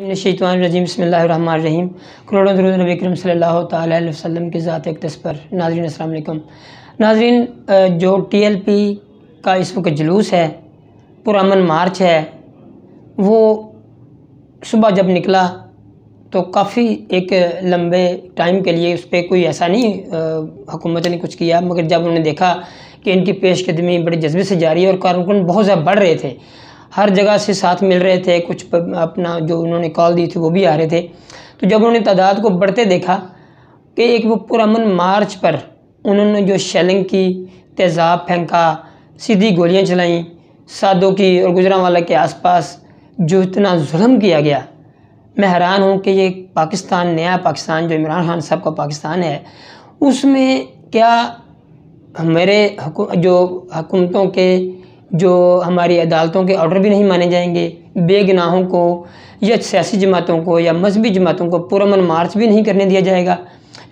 शैतानिर्रजीम बिस्मिल्लाहिर्रहमानिर्रहीम। करोड़ों दरूद नबी करीम सल्लल्लाहु तआला अलैहि वसल्लम की ज़ात अक़दस पर। नाज़रीन अस्सलाम वालेकुम। नाज़रीन, जो TLP का इस वक्त जुलूस है, पुरअमन मार्च है, वो सुबह जब निकला तो काफ़ी एक लंबे टाइम के लिए उस पर कोई ऐसा नहीं हुकूमत ने कुछ किया, मगर जब उन्होंने देखा कि इनकी पेशकदमी बड़े जज्बे से जारी है और कारकुन बहुत ज़्यादा बढ़ रहे थे, हर जगह से साथ मिल रहे थे, कुछ अपना जो उन्होंने कॉल दी थी वो भी आ रहे थे, तो जब उन्होंने तादाद को बढ़ते देखा कि एक वो पुरअमन मार्च पर उन्होंने जो शेलिंग की, तेज़ाब फेंका, सीधी गोलियां चलाईं, सादों की और गुजरांवाला के आसपास जो इतना जुल्म किया गया, मैं हैरान हूँ कि ये पाकिस्तान, नया पाकिस्तान जो इमरान खान साहब का पाकिस्तान है, उसमें क्या मेरे जो हुकूमतों के, जो हमारी अदालतों के ऑर्डर भी नहीं माने जाएंगे, बेगुनाहों को या सियासी जमातों को या मजहबी जमातों को पुरअमन मार्च भी नहीं करने दिया जाएगा।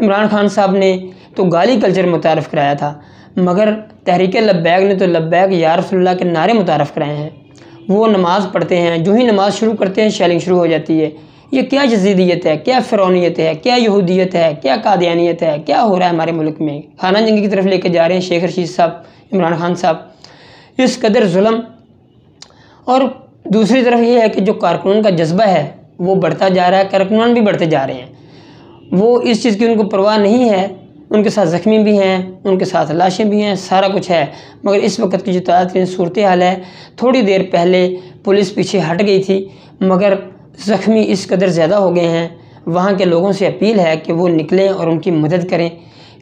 इमरान खान साहब ने तो गाली कल्चर मुतारफ़ कराया था, मगर तहरीक लब्बैक ने तो लब्बैक या रसूलुल्लाह के नारे मुतारफ़ कराए हैं। वो नमाज़ पढ़ते हैं, जो ही नमाज़ शुरू करते हैं शेलिंग शुरू हो जाती है। ये क्या यज़ीदियत है, क्या फ़िरौनियत है, क्या यहूदियत है, क्या कादियानियत है, क्या हो रहा है हमारे मुल्क में? खाना जंगी की तरफ लेके जा रहे हैं शेख रशीद साहब, इमरान खान साहब। इस कदर जुल्म, और दूसरी तरफ ये है कि जो कारकुन का जज्बा है वो बढ़ता जा रहा है, कारकुन भी बढ़ते जा रहे हैं। वो इस चीज़ की उनको परवाह नहीं है, उनके साथ ज़ख्मी भी हैं, उनके साथ लाशें भी हैं, सारा कुछ है, मगर इस वक्त की जो ताज़ा सूरत हाल है, थोड़ी देर पहले पुलिस पीछे हट गई थी, मगर ज़ख्मी इस कदर ज़्यादा हो गए हैं। वहाँ के लोगों से अपील है कि वो निकलें और उनकी मदद करें,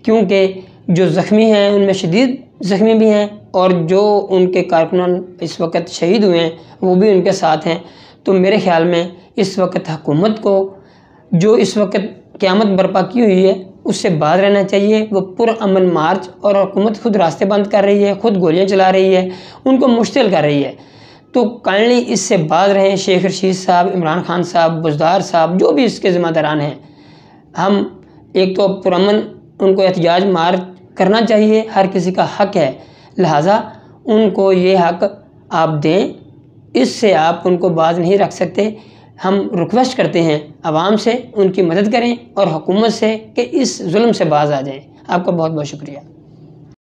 क्योंकि जो ज़ख्मी हैं उनमें शदीद ज़ख्मी भी हैं, और जो उनके कारकुनान इस वक्त शहीद हुए हैं वो भी उनके साथ हैं। तो मेरे ख़्याल में इस वक्त हुकूमत को जो इस वक्त क़यामत बर्पा की हुई है उससे बाज रहना चाहिए। वो पुरअमन मार्च, और हुकूमत खुद रास्ते बंद कर रही है, खुद गोलियां चला रही है, उनको मुश्तिल कर रही है, तो काइंडली इससे बाज रहें। शेख रशीद साहब, इमरान खान साहब, बुज़दार साहब, जो भी इसके ज़िम्मेदारान हैं, हम एक तो पुरअमन उनको एहतजाज मार्च करना चाहिए, हर किसी का हक है, लिहाजा उनको ये हक आप दें, इससे आप उनको बाज नहीं रख सकते। हम रिक्वेस्ट करते हैं आवाम से, उनकी मदद करें और हुकूमत से कि इस जुल्म से बाज आ जाएं। आपका बहुत बहुत शुक्रिया।